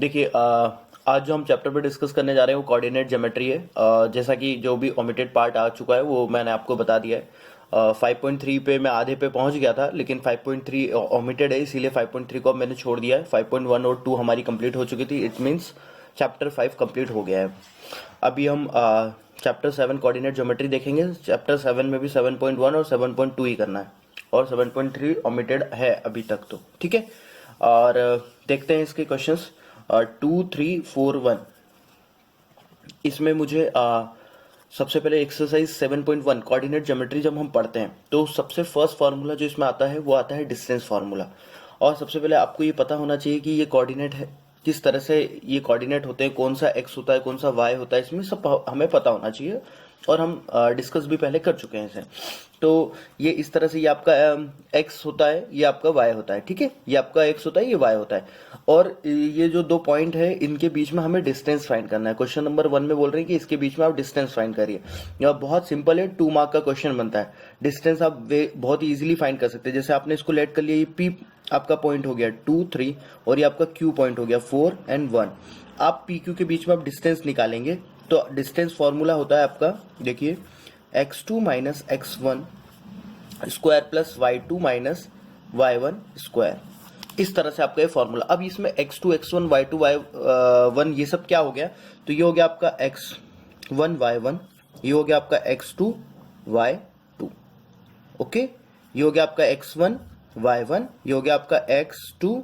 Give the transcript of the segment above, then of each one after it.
देखिए आज जो हम चैप्टर पे डिस्कस करने जा रहे हैं वो कोऑर्डिनेट ज्योमेट्री है। जैसा कि जो भी ओमिटेड पार्ट आ चुका है वो मैंने आपको बता दिया है। 5.3 पे मैं आधे पे पहुंच गया था, लेकिन 5.3 ओमिटेड है, इसीलिए 5.3 को अब मैंने छोड़ दिया है। 5.1 और 2 हमारी कंप्लीट हो चुकी थी। इट मीन्स चैप्टर 5 कंप्लीट हो गया है। अभी हम चैप्टर 7 कोऑर्डिनेट ज्योमेट्री देखेंगे। चैप्टर 7 में भी 7.1 और 7.2 ही करना है, और 7.3 ओमिटेड है अभी तक, तो ठीक है। और देखते हैं इसके क्वेश्चंस। 2, 3, 4, 1 इसमें मुझे सबसे पहले एक्सरसाइज 7.1 कोऑर्डिनेट ज्योमेट्री जब हम पढ़ते हैं तो सबसे फर्स्ट फार्मूला जो इसमें आता है वो आता है डिस्टेंस फार्मूला। और सबसे पहले आपको ये पता होना चाहिए कि ये कोऑर्डिनेट है, किस तरह से ये कोऑर्डिनेट होते हैं, कौन सा एक्स होता है, कौन सा वाई होता है, इसमें सब हमें पता होना चाहिए। और हम डिस्कस भी पहले कर चुके हैं इसे। तो ये इस तरह से ये आपका एक्स होता है, ये आपका वाई होता है, ठीक है। ये आपका एक्स होता है, ये वाई होता है। और ये जो दो पॉइंट है इनके बीच में हमें डिस्टेंस फाइंड करना है। क्वेश्चन नंबर 1 में बोल रहे हैं कि इसके बीच में आप डिस्टेंस फाइंड करिए। यह बहुत सिंपल है, 2 मार्क का क्वेश्चन बनता है। डिस्टेंस आप बहुत इजीली फाइंड कर सकते हैं। जैसे आपने इसको लेट कर लिया, ये पी आपका पॉइंट हो गया 2, 3, और ये आपका क्यू पॉइंट हो गया 4 एंड 1। आप पी क्यू के बीच में आप डिस्टेंस निकालेंगे तो डिस्टेंस फॉर्मूला होता है आपका, देखिए, x2 minus x1 square plus y2 minus y1 square. इस तरह से आपका ये फॉर्मूला। अब इसमें x2 x1 y2 y1 ये सब क्या हो गया, तो ये हो गया आपका x1 y1, ये हो गया आपका x2 y2, ओके। ये हो गया आपका x1 y1, ये हो गया आपका x2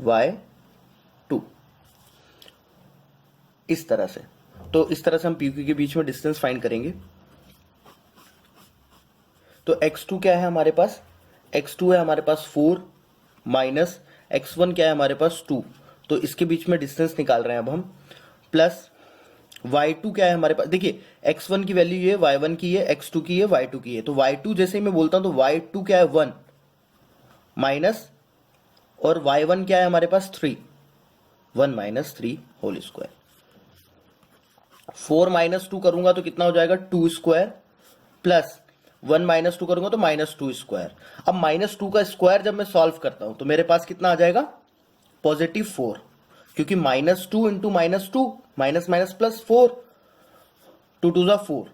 y2, इस तरह से। तो इस तरह से हम PQ के बीच में डिस्टेंस फाइंड करेंगे। तो x2 क्या है हमारे पास, x2 है हमारे पास 4 माइनस x1 क्या है हमारे पास 2, तो इसके बीच में डिस्टेंस निकाल रहे हैं अब हम। प्लस y2 क्या है हमारे पास, देखिए x1 की वैल्यू ये, y1 की है, x2 की है, y2 की है। तो y2 जैसे ही मैं बोलता हूं तो y2 क्या है 1 माइनस, और y1 क्या है हमारे पास 3, 1 माइनस 3 होल स्क्वायर। 4 माइनस 2 करूंगा तो कितना हो जाएगा 2 स्क्वायर, प्लस 1 माइनस 2 करूंगा तो माइनस 2 स्क्वायर। अब माइनस 2 का स्क्वायर जब मैं सॉल्व करता हूं तो मेरे पास कितना आ जाएगा, पॉजिटिव 4, क्योंकि minus 2 into minus 2, minus minus plus 4, 2 2 जा 4,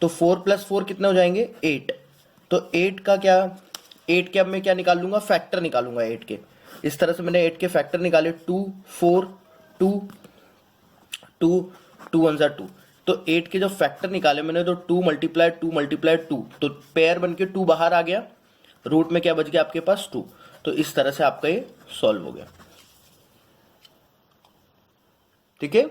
तो 4 प्लस 4 कितने हो जाएंगे 8। तो 8 का क्या, 8 के अब मैं क्या निकाल लूंगा, फैक्टर निकालूंगा 8 के। इस तरह से मैंने 8 के फैक्टर निकाले, 2 4 2 2 2 1 जा 2। तो 8 के जो फैक्टर निकाले मैंने, तो 2 मल्टीप्लाई 2 मल्टीप्लाई 2, तो पेयर बन के 2 बाहर आ गया, रूट में क्या बच गया आपके पास 2। तो इस तरह से आपका ये सॉल्व हो गया, ठीक है।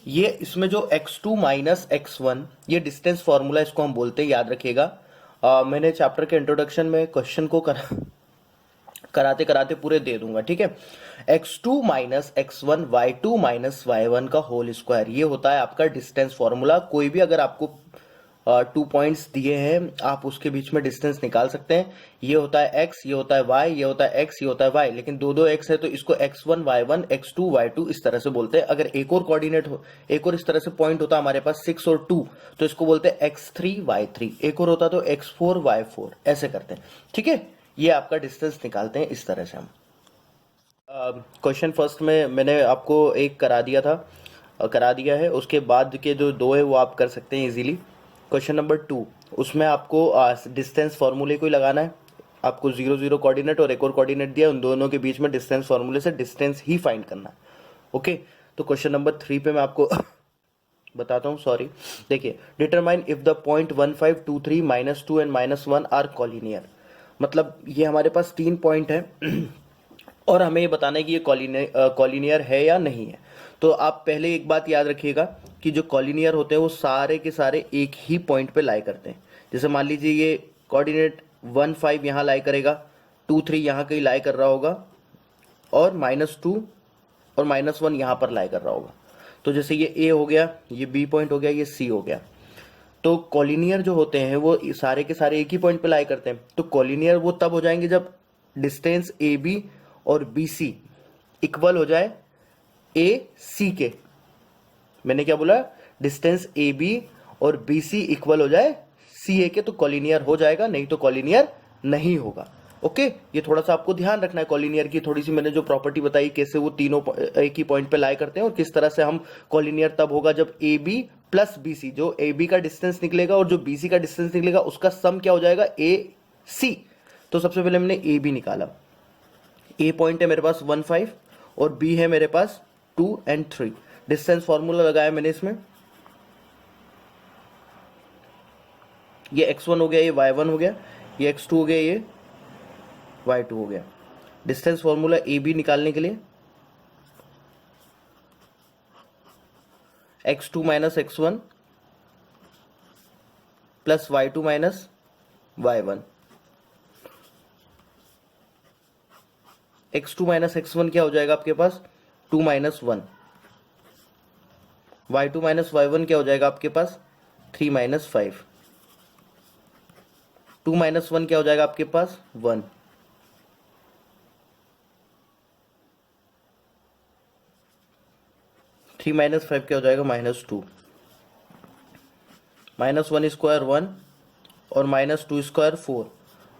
ये इसमें जो x2 माइनस x1 ये डिस्टेंस फॉर्मूला, इसको हम बोलते हैं, याद रखिएगा। मैंने चैप्टर के इंट्रोडक्शन में क्वेश्चन को कराते कराते पूरे दे दूंगा, ठीक है। x2 minus x1 y2 minus y1 का होल स्क्वायर, ये होता है आपका डिस्टेंस फॉर्मूला। कोई भी अगर आपको 2 पॉइंट्स दिए हैं आप उसके बीच में डिस्टेंस निकाल सकते हैं। ये होता है x, ये होता है y, ये होता है x, ये होता है y, लेकिन दो x है तो इसको x1 y1 x2 y2 इस तरह से बोलते हैं। अगर एक और कोऑर्डिनेट हो, एक और इस तरह से पॉइंट होता हमारे पास 6 और 2, तो इसको बोलते हैं x3 y3, एक और होता तो x4 y4, ऐसे करते हैं, ठीक है। ये आपका डिस्टेंस निकालते हैं इस तरह से हम। क्वेश्चन फर्स्ट में मैंने आपको एक करा दिया है, उसके बाद के जो 2 है वो आप कर सकते हैं इजीली। क्वेश्चन नंबर 2, उसमें आपको डिस्टेंस फॉर्मूले को ही लगाना है। आपको 0 0 कोऑर्डिनेट और एक और कोऑर्डिनेट दिया, उन दोनों के बीच में डिस्टेंस फॉर्मूले से डिस्टेंस ही फाइंड करना है, ओके। तो क्वेश्चन नंबर 3 पे मैं आपको बताता हूँ, सॉरी। देखिए, determine if the point 1 5 2 3 -2 and -1 are collinear. मतलब ये हमारे पास 3 पॉइंट है और हमें ये बताना है कि ये कॉलिनियर है या नहीं है। तो आप पहले एक बात याद रखिएगा कि जो कॉलिनियर होते हैं वो सारे के सारे एक ही पॉइंट पे लाई करते हैं। जैसे मान लीजिए ये कोऑर्डिनेट 1 5 यहाँ लाई करेगा, 2 3 यहाँ कहीं लाई कर रहा होगा, और -2 और -1 यहाँ पर लाई कर रहा होगा। तो जैसे ये A हो गया, ये B पॉइंट हो गया, ये C हो गया। तो कॉलिनियर जो होते हैं वो सारे के सारे एक ही पॉइंट पे लाई करते हैं। तो कॉलिनियर वो तब हो जाएंगे जब डिस्टेंस AB और BC इक्वल हो जाए AC के। मैंने क्या बोला, डिस्टेंस AB और BC इक्वल हो जाए CA के, तो कॉलिनियर हो जाएगा, नहीं तो कॉलिनियर नहीं होगा। ओके, ये थोड़ा सा आपको ध्यान रखना है। कॉलिनियर की थोड़ी सी मैंने जो प्रॉपर्टी बताई, कैसे वो तीनों एक ही पॉइंट पे लाई करते हैं, और किस तरह से हम कॉलिनियर तब होगा जब A B plus B C, जो ए बी का डिस्टेंस निकलेगा और जो बी सी का डिस्टेंस निकलेगा उसका सम क्या हो जाएगा, ए सी। तो सबसे पहले हमने ए बी निकाला। ए पॉइंट है मेरे पास 1 5 और बी है मेरे पास 2 और 3। डिस्टेंस फॉर्मूला लगाया मैंने इसमें, ये x1 हो गया, ये y1 हो गया, ये x2 हो गया, ये y2 हो गया। डिस्टेंस फॉर्मूला ए बी निकालने के लिए x2 minus x1 plus y2 minus y1। x2 minus x1 क्या हो जाएगा आपके पास, 2 माइनस 1। y2 माइनस y1 क्या हो जाएगा आपके पास, 3 माइनस 5। 2 माइनस 1 क्या हो जाएगा आपके पास, 1। थ्री माइनस 5 क्या हो जाएगा, -2। -1 स्क्वायर 1 और -2 स्क्वायर 4।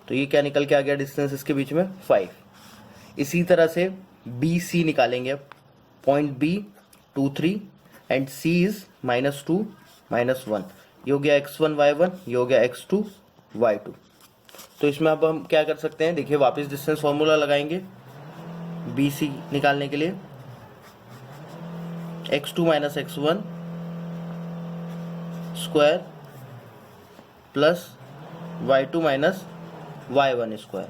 तो ये क्या निकल के आ गया डिस्टेंस इसके बीच में, 5। इसी तरह से बी सी निकालेंगे अब। Point B 2 3 and C is -2 -1। ये हो गया x1 y1, ये हो गया x2 y2। तो इसमें अब हम क्या कर सकते हैं, देखिए वापस डिस्टेंस फॉर्मूला लगाएंगे बी सी निकालने के लिए। x2 minus x1 square plus y2 minus y1 square.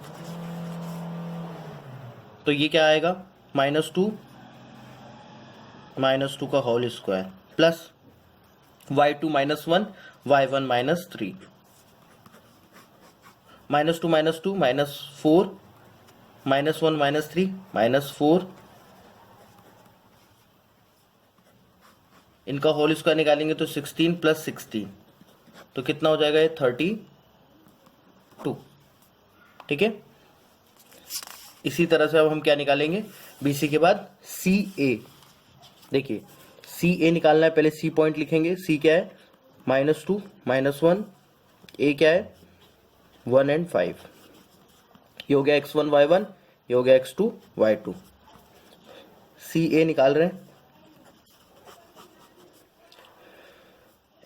तो ये क्या आएगा, -2 का whole square plus y2 minus 1 y1 minus 3। -2 -2 -4 -1 -3 -4। इनका होल स्क्वायर निकालेंगे तो 16 प्लस 16, तो कितना हो जाएगा, ये 32। ठीक है। इसी तरह से अब हम क्या निकालेंगे, BC के बाद CA। देखिए CA निकालना है, पहले C पॉइंट लिखेंगे। C क्या है, -2 -1, A क्या है 1 और 5। ये हो गया x1 y1, ये हो गया x2 y2। CA निकाल रहे हैं,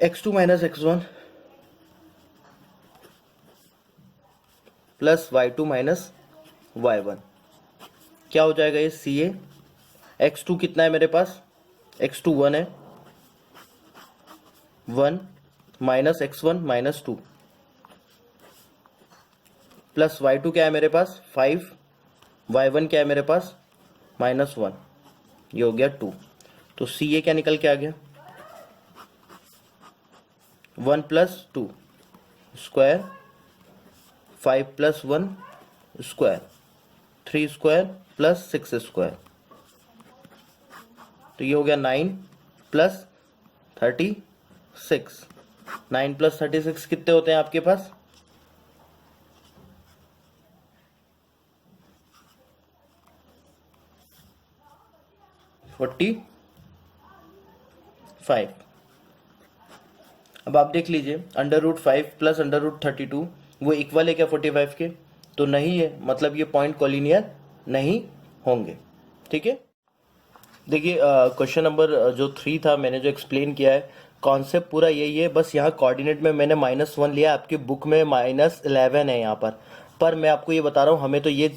x2 minus x1 plus y2 minus y1 क्या हो जाएगा, ये CA। x2 कितना है मेरे पास, x2 1 है, 1 माइनस x1 -2 प्लस y2 क्या है मेरे पास 5, y1 क्या है मेरे पास -1, ये हो गया 2। तो CA क्या निकल के आ गया, 1 plus 2 square, 5 plus 1 square, 3 square plus 6 square. तो ये हो गया 9 प्लस 36। 9 प्लस 36 कितने होते हैं आपके पास, 45। अब आप देख लीजिए, √5 प्लस √32 वो इक्वल है क्या 45 के, तो नहीं है, मतलब ये पॉइंट कॉलिनियर नहीं होंगे। ठीक है। देखिए क्वेश्चन नंबर जो 3 था, मैंने जो एक्सप्लेन किया है, कॉन्सेप्ट पूरा यही है। बस यहाँ कोऑर्डिनेट में मैंने -1 लिया, आपकी बुक में -11 है यहाँ पर मैं आपको ये बता रहा हूँ, हमें तो ये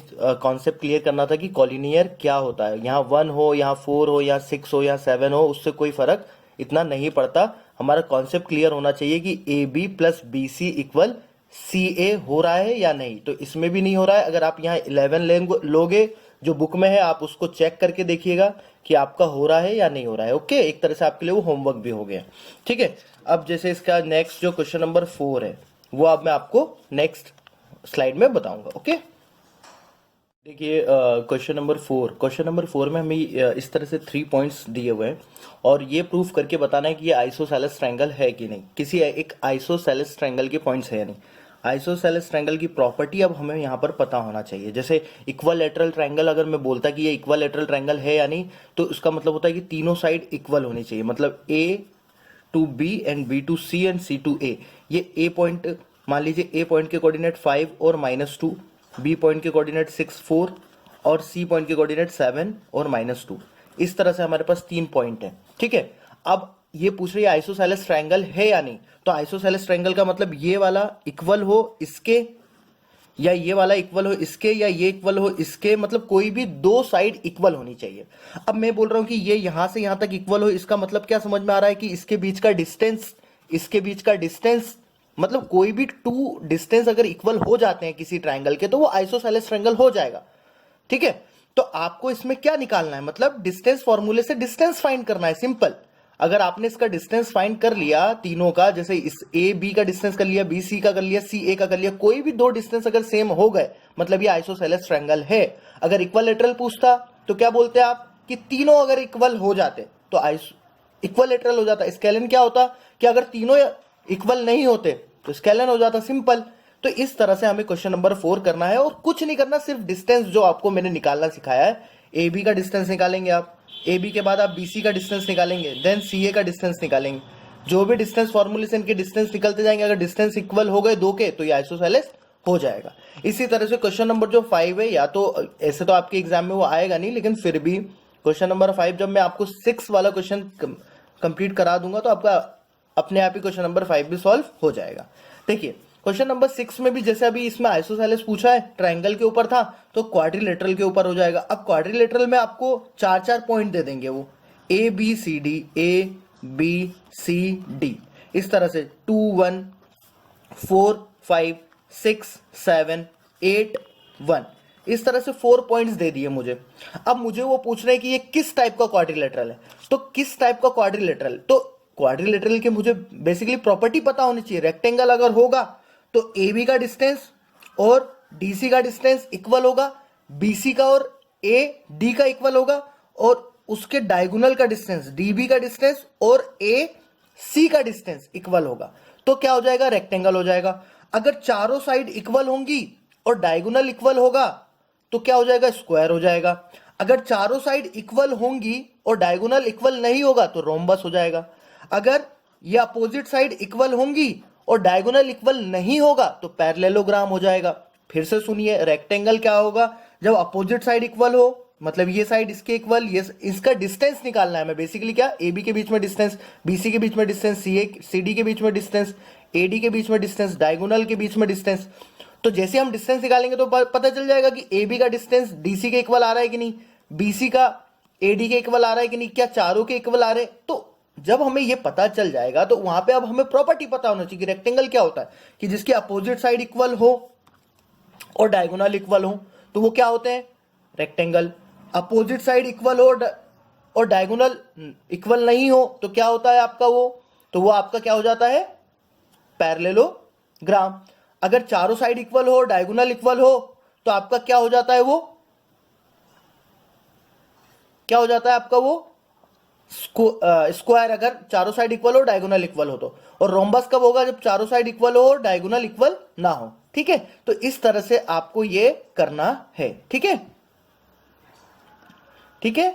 कॉन्सेप्ट क्लियर करना था कि कॉलिनियर क्या होता है। यहाँ 1 हो, यहाँ 4 हो, यहाँ 6 हो, यहाँ 7 हो, उससे कोई फर्क इतना नहीं पड़ता। हमारा कॉन्सेप्ट क्लियर होना चाहिए कि AB plus BC equal CA हो रहा है या नहीं। तो इसमें भी नहीं हो रहा है। अगर आप यहाँ 11 लोगे जो बुक में है, आप उसको चेक करके देखिएगा कि आपका हो रहा है या नहीं हो रहा है। ओके, एक तरह से आपके लिए वो होमवर्क भी हो गया। ठीक है। अब जैसे इसका नेक्स्ट जो क्वेश्चन नंबर 4 है, वो अब मैं आपको नेक्स्ट स्लाइड में बताऊंगा। ओके, देखिए क्वेश्चन नंबर 4 में हमें इस तरह से 3 पॉइंट्स दिए हुए हैं और ये प्रूफ करके बताना है कि ये आइसोसेलेस ट्रायंगल है कि नहीं, किसी एक आइसोसेलेस ट्रायंगल के पॉइंट्स है या नहीं। आइसोसेलेस ट्रायंगल की प्रॉपर्टी अब हमें यहाँ पर पता होना चाहिए। जैसे इक्वालेटरल ट्रायंगल, अगर मैं बोलता कि ये इक्वालेटरल ट्रायंगल है या नहीं, तो उसका मतलब होता है कि तीनों साइड इक्वल होनी चाहिए। मतलब A to B and B to C and C to A। ये A पॉइंट, मान लीजिए A पॉइंट के कोऑर्डिनेट 5 और -2 बी पॉइंट के कोऑर्डिनेट 6 4 और सी पॉइंट के कोऑर्डिनेट 7 और -2। इस तरह से हमारे पास 3 पॉइंट है। ठीक है, अब ये पूछ रही है आइसोसेलेस ट्रायंगल है या नहीं। तो आइसोसेलेस ट्रायंगल का मतलब ये वाला इक्वल हो इसके, या ये वाला इक्वल हो इसके, या ये इक्वल हो इसके, मतलब कोई भी दो साइड इक्वल होनी चाहिए। अब मैं बोल रहा हूं कि ये यहां से यहां तक इक्वल हो, इसका मतलब क्या समझ में आ रहा है कि इसके बीच का डिस्टेंस, इसके बीच का डिस्टेंस, मतलब कोई भी टू डिस्टेंस अगर इक्वल हो जाते हैं किसी ट्रायंगल के तो वो आइसोसेलेस ट्रायंगल हो जाएगा। ठीक है, तो आपको इसमें क्या निकालना है, मतलब डिस्टेंस फॉर्मूले से डिस्टेंस फाइंड करना है, सिंपल। अगर आपने इसका डिस्टेंस फाइंड कर लिया तीनों का, जैसे इस ए बी का डिस्टेंस कर लिया, बी सी का कर लिया, सी ए का कर लिया, कोई भी दो डिस्टेंस अगर सेम हो गए मतलब ये आइसोसेलेस ट्रायंगल है। अगर इक्विलैटरल पूछता तो क्या बोलते आप कि तीनों अगर इक्वल हो जाते तो इक्विलैटरल हो जाता। स्केलन क्या होता कि अगर तीनों इक्वल नहीं होते तो स्केलन हो जाता, सिंपल। तो इस तरह से हमें क्वेश्चन नंबर 4 करना है और कुछ नहीं करना, सिर्फ डिस्टेंस जो आपको मैंने निकालना सिखाया है। ए बी का डिस्टेंस निकालेंगे आप, ए बी के बाद आप बी सी का डिस्टेंस निकालेंगे, देन सी ए का डिस्टेंस निकालेंगे। जो भी डिस्टेंस फॉर्मूले से इनके डिस्टेंस निकलते जाएंगे, अगर डिस्टेंस इक्वल हो गए दो के तो ये आइसोसेलेस हो जाएगा। इसी तरह से क्वेश्चन नंबर जो 5 है, या तो ऐसे तो आपके एग्जाम में वो आएगा नहीं, लेकिन फिर भी क्वेश्चन नंबर 5 जब मैं आपको 6 वाला क्वेश्चन कंप्लीट करा दूंगा तो आपका अपने आप ही क्वेश्चन नंबर 5 भी सॉल्व हो जाएगा। देखिए क्वेश्चन नंबर 6 में भी जैसे अभी इसमें आइसोसेलेस पूछा है, ट्रायंगल के ऊपर था, तो क्वाड्रिलेटरल के ऊपर हो जाएगा। अब क्वाड्रिलेटरल में आपको 4-4 पॉइंट दे देंगे वो, A B C D, A B C D, इस तरह से 2 1 4 5 6 7 8 1, इस तरह से 4 पॉइंट्स दे दिए मुझे। अब मुझे वो पूछ रहे हैं कि ये किस टाइप का क्वाड्रिलेटरल है। तो किस टाइप का क्वाड्रिलेटरल, तो क्वाड्रिलेटरल के मुझे बेसिकली प्रॉपर्टी पता होनी चाहिए। रेक्टेंगल अगर होगा तो ए बी का डिस्टेंस और डी सी का डिस्टेंस इक्वल होगा, बी सी का और ए डी का इक्वल होगा, और उसके डायगोनल का डिस्टेंस डी बी का डिस्टेंस और ए सी का डिस्टेंस इक्वल होगा। तो क्या हो जाएगा, रेक्टेंगल हो जाएगा। अगर चारों साइड इक्वल होंगी और डायगोनल इक्वल होगा तो क्या हो जाएगा, स्क्वायर हो जाएगा। अगर चारों साइड इक्वल होंगी और डायगोनल इक्वल नहीं होगा तो रोम्बस हो जाएगा। अगर ये अपोजिट साइड इक्वल होंगी और डायगोनल इक्वल नहीं होगा तो पैरेललोग्राम हो जाएगा। फिर से सुनिए, रेक्टेंगल क्या होगा, जब अपोजिट साइड इक्वल हो, मतलब ये साइड इसके इक्वल, ये इसका डिस्टेंस निकालना है मैं बेसिकली, क्या ए बी के बीच में डिस्टेंस, बी सी के बीच में डिस्टेंस, सी डी के बीच में डिस्टेंस, ए डी के बीच में डिस्टेंस, डायगोनल के बीच में डिस्टेंस। तो जैसे हम डिस्टेंस निकालेंगे तो पता चल जाएगा कि ए बी का डिस्टेंस डी सी के इक्वल आ रहा है कि नहीं, बी सी का ए डी के इक्वल आ रहा है कि नहीं, क्या चारों के इक्वल आ रहे हैं। तो जब हमें ये पता चल जाएगा तो वहां पे अब हमें प्रॉपर्टी पता होना चाहिए कि रेक्टेंगल क्या होता है, कि जिसके अपोजिट साइड इक्वल हो और डायगोनल इक्वल हो तो वो क्या होते हैं, रेक्टेंगल। अपोजिट साइड इक्वल हो और डायगोनल इक्वल नहीं हो तो क्या होता है आपका वो, तो वो आपका क्या हो जाता है, पैरेललोग्राम। अगर चारों साइड इक्वल हो, डायगोनल इक्वल हो तो आपका क्या हो जाता है, वो क्या हो जाता है आपका वो स्क्वायर, अगर चारों साइड इक्वल हो, डायगोनल इक्वल हो तो। और रोम्बस कब होगा, जब चारों साइड इक्वल हो और डायगोनल इक्वल ना हो। ठीक है, तो इस तरह से आपको ये करना है। ठीक है, ठीक है।